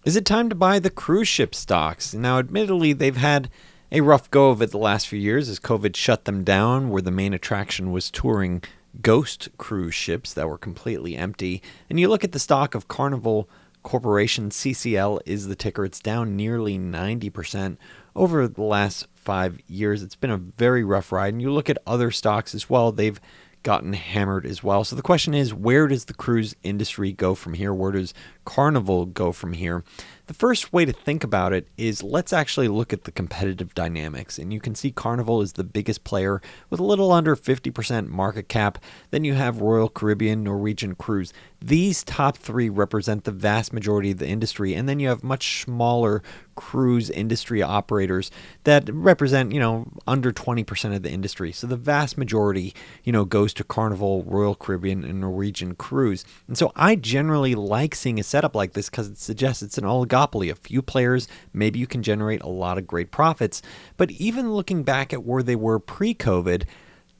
Is it time to buy the cruise ship stocks? Now, admittedly, they've had a rough go of it the last few years as COVID shut them down, where the main attraction was touring ghost cruise ships that were completely empty. And you look at the stock of Carnival Corporation, CCL is the ticker. It's down nearly 90% over the last 5 years. It's been a very rough ride. And you look at other stocks as well, they've gotten hammered as well. So the question is, where does the cruise industry go from here? Where does Carnival go from here? The first way to think about it is let's actually look at the competitive dynamics. And you can see Carnival is the biggest player with a little under 50% market cap. Then you have Royal Caribbean, Norwegian Cruise. These top three represent the vast majority of the industry. And then you have much smaller cruise industry operators that represent, under 20% of the industry. So the vast majority, goes to Carnival, Royal Caribbean, and Norwegian Cruise. And so I generally like seeing a setup like this because it suggests it's an oligopoly. A few players, maybe you can generate a lot of great profits. But even looking back at where they were pre-COVID,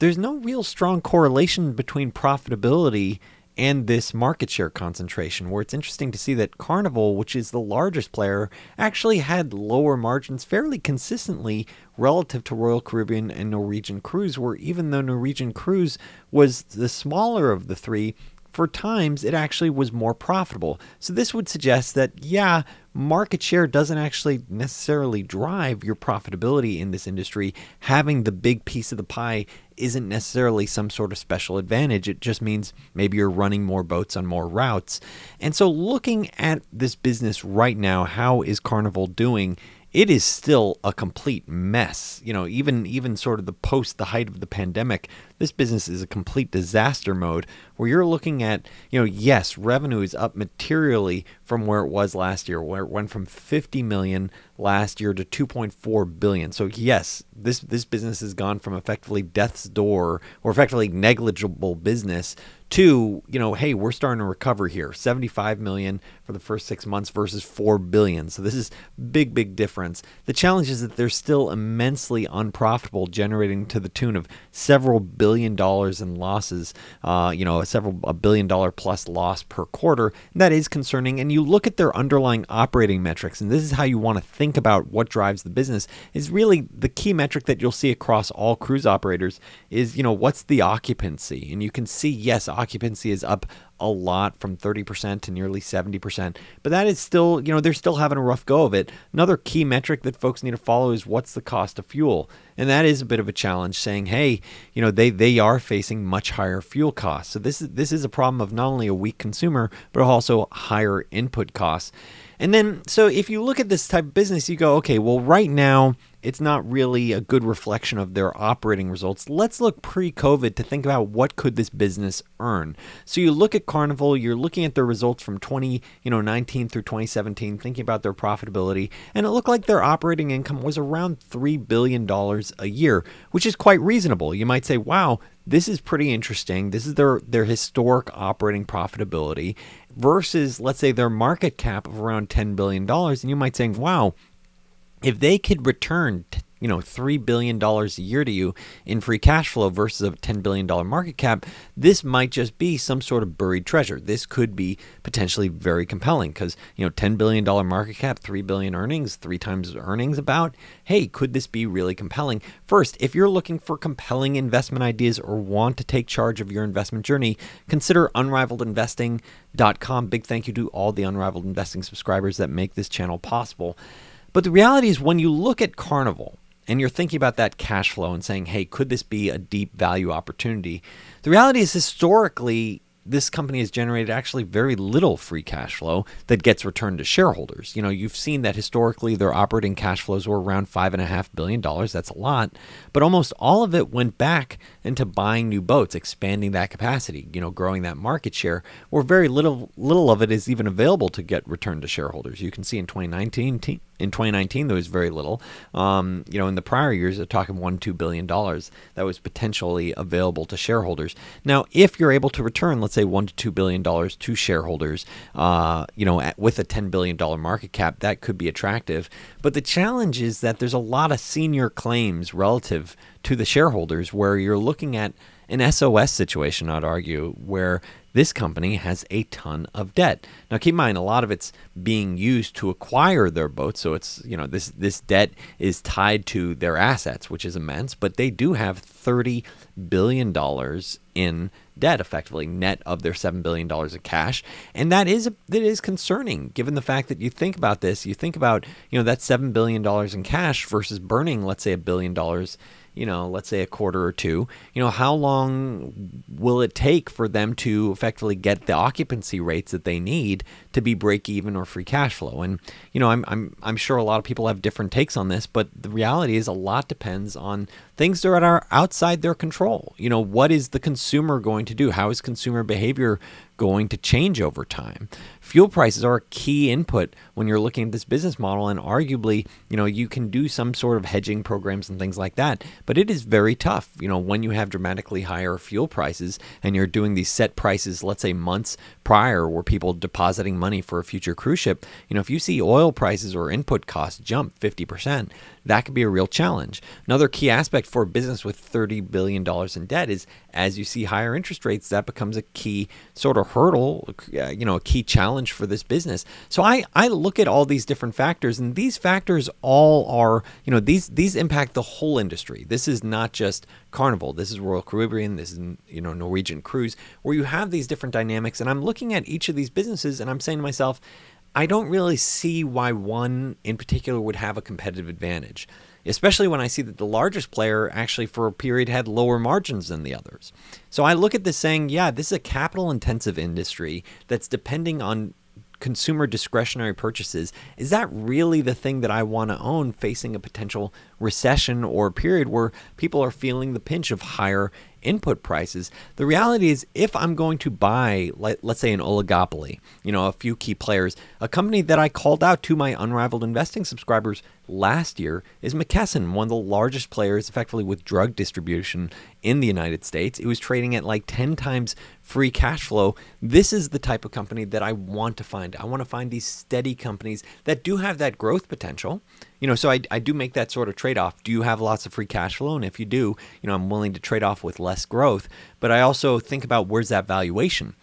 there's no real strong correlation between profitability and this market share concentration, where it's interesting to see that Carnival, which is the largest player, actually had lower margins fairly consistently relative to Royal Caribbean and Norwegian Cruise, where even though Norwegian Cruise was the smaller of the three, for times it actually was more profitable. So this would suggest that, market share doesn't actually necessarily drive your profitability in this industry. Having the big piece of the pie isn't necessarily some sort of special advantage. It just means maybe you're running more boats on more routes. And so looking at this business right now, how is Carnival doing? It is still a complete mess. Even sort of the height of the pandemic, this business is a complete disaster mode where you're looking at, yes, revenue is up materially from where it was last year, where it went from 50 million last year to 2.4 billion. So yes, this business has gone from effectively death's door or effectively negligible business to, hey, we're starting to recover here. 75 million for the first 6 months versus 4 billion. So this is big difference. The challenge is that they're still immensely unprofitable, generating to the tune of several $billion in losses, a $1 billion plus loss per quarter. And that is concerning. And you look at their underlying operating metrics, and this is how you want to think about what drives the business, is really the key metric that you'll see across all cruise operators is, what's the occupancy? And you can see, yes, occupancy is up a lot from 30% to nearly 70%, but that is still, they're still having a rough go of it. Another key metric that folks need to follow is what's the cost of fuel. And that is a bit of a challenge, saying, hey, they are facing much higher fuel costs. So this is a problem of not only a weak consumer, but also higher input costs. And then, so if you look at this type of business, you go, okay, well, right now, it's not really a good reflection of their operating results. Let's look pre-COVID to think about what could this business earn. So you look at Carnival, you're looking at their results from 2019 through 2017, thinking about their profitability, and it looked like their operating income was around $3 billion a year, which is quite reasonable. You might say, wow, this is pretty interesting. This is their historic operating profitability versus, let's say, their market cap of around $10 billion. And you might say, wow, if they could return, $3 billion a year to you in free cash flow versus a $10 billion market cap, this might just be some sort of buried treasure. This could be potentially very compelling because, $10 billion market cap, 3 billion earnings, 3 times earnings about, hey, could this be really compelling? First, if you're looking for compelling investment ideas or want to take charge of your investment journey, consider unrivaledinvesting.com. Big thank you to all the Unrivaled Investing subscribers that make this channel possible. But the reality is when you look at Carnival and you're thinking about that cash flow and saying, hey, could this be a deep value opportunity? The reality is historically, this company has generated actually very little free cash flow that gets returned to shareholders. You've seen that historically their operating cash flows were around $5.5 billion. That's a lot. But almost all of it went back into buying new boats, expanding that capacity, growing that market share, where very little of it is even available to get returned to shareholders. You can see in 2019, there was very little. In the prior years, they're talking $1-2 billion that was potentially available to shareholders. Now, if you're able to return, let's say $1-2 billion to shareholders, with a $10 billion market cap, that could be attractive. But the challenge is that there's a lot of senior claims relative to the shareholders, where you're looking at an SOS situation, I'd argue, where this company has a ton of debt. Now, keep in mind, a lot of it's being used to acquire their boats. So it's, this debt is tied to their assets, which is immense, but they do have $30 billion in debt, effectively net of their $7 billion of cash. And that is concerning, given the fact that you think about this, you think about, that $7 billion in cash versus burning, let's say $1 billion, let's say a quarter or two, how long will it take for them to effectively get the occupancy rates that they need to be break even or free cash flow? And, I'm sure a lot of people have different takes on this, but the reality is a lot depends on things that are outside their control. What is the consumer going to do? How is consumer behavior going to change over time? Fuel prices are a key input when you're looking at this business model, and arguably, you can do some sort of hedging programs and things like that, but it is very tough, when you have dramatically higher fuel prices and you're doing these set prices, let's say months prior, where people depositing money for a future cruise ship. If you see oil prices or input costs jump 50%, that could be a real challenge. Another key aspect for a business with $30 billion in debt is, as you see higher interest rates, that becomes a key sort of hurdle, a key challenge for this business. So I look at all these different factors, and these factors all are, these impact the whole industry. This is not just Carnival. This is Royal Caribbean. This is, Norwegian Cruise, where you have these different dynamics. And I'm looking at each of these businesses and I'm saying to myself, I don't really see why one in particular would have a competitive advantage, especially when I see that the largest player actually for a period had lower margins than the others. So I look at this saying, yeah, this is a capital intensive industry that's depending on consumer discretionary purchases. Is that really the thing that I want to own facing a potential recession or a period where people are feeling the pinch of higher input prices? The reality is, if I'm going to buy, let's say, an oligopoly, a few key players, a company that I called out to my Unrivaled Investing subscribers last year is McKesson, one of the largest players effectively with drug distribution in the United States. It was trading at like 10 times free cash flow. This is the type of company that I want to find. I want to find these steady companies that do have that growth potential. So I do make that sort of trade-off. Do you have lots of free cash flow? And if you do, I'm willing to trade off with less growth. But I also think about, where's that valuation?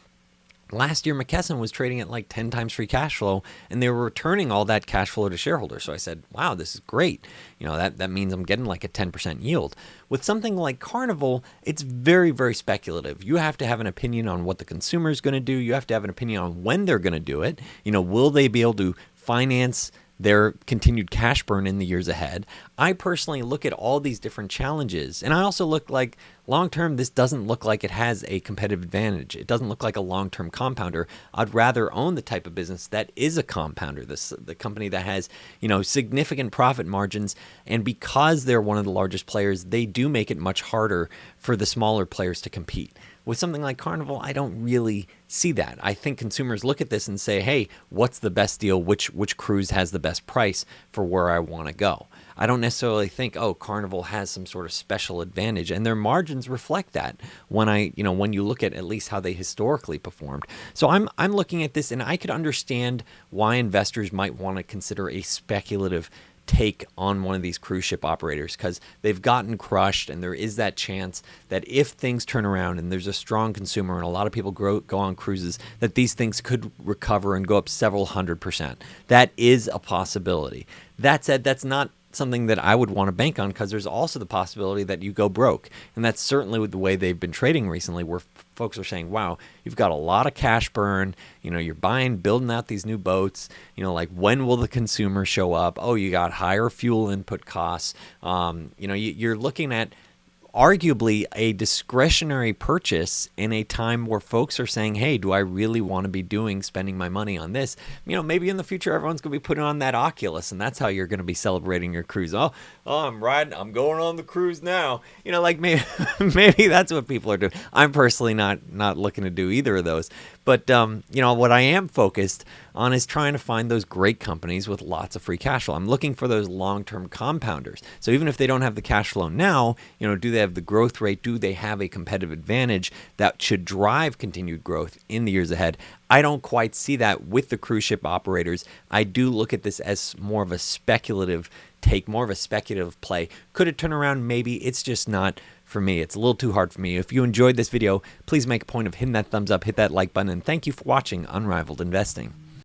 Last year, McKesson was trading at like 10 times free cash flow, and they were returning all that cash flow to shareholders. So I said, wow, this is great. That means I'm getting like a 10% yield. With something like Carnival, it's very, very speculative. You have to have an opinion on what the consumer is going to do. You have to have an opinion on when they're going to do it. Will they be able to finance their continued cash burn in the years ahead? I personally look at all these different challenges, and I also look like long-term, this doesn't look like it has a competitive advantage. It doesn't look like a long-term compounder. I'd rather own the type of business that is a compounder, the company that has, significant profit margins, and because they're one of the largest players, they do make it much harder for the smaller players to compete. With something like Carnival, I don't really see that. I think consumers look at this and say, hey, what's the best deal? Which cruise has the best price for where I want to go? I don't necessarily think, oh, Carnival has some sort of special advantage, and their margins reflect that when you look at least how they historically performed. So I'm looking at this, and I could understand why investors might want to consider a speculative take on one of these cruise ship operators, because they've gotten crushed, and there is that chance that if things turn around and there's a strong consumer and a lot of people go on cruises, that these things could recover and go up several 100%. That is a possibility. That said, that's not something that I would want to bank on, because there's also the possibility that you go broke. And that's certainly with the way they've been trading recently, where folks are saying, wow, you've got a lot of cash burn, you're building out these new boats, like, when will the consumer show up? Oh, you got higher fuel input costs. You're looking at arguably a discretionary purchase in a time where folks are saying, hey, do I really want to be spending my money on this? Maybe in the future, everyone's going to be putting on that Oculus, and that's how you're going to be celebrating your cruise. Oh, I'm going on the cruise now. Maybe that's what people are doing. I'm personally not looking to do either of those. But, what I am focused on is trying to find those great companies with lots of free cash flow. I'm looking for those long-term compounders. So even if they don't have the cash flow now, do they have the growth rate? Do they have a competitive advantage that should drive continued growth in the years ahead? I don't quite see that with the cruise ship operators. I do look at this as more of a speculative take, more of a speculative play. Could it turn around? Maybe. It's just not for me. It's a little too hard for me. If you enjoyed this video, please make a point of hitting that thumbs up, hit that like button, and thank you for watching Unrivaled Investing.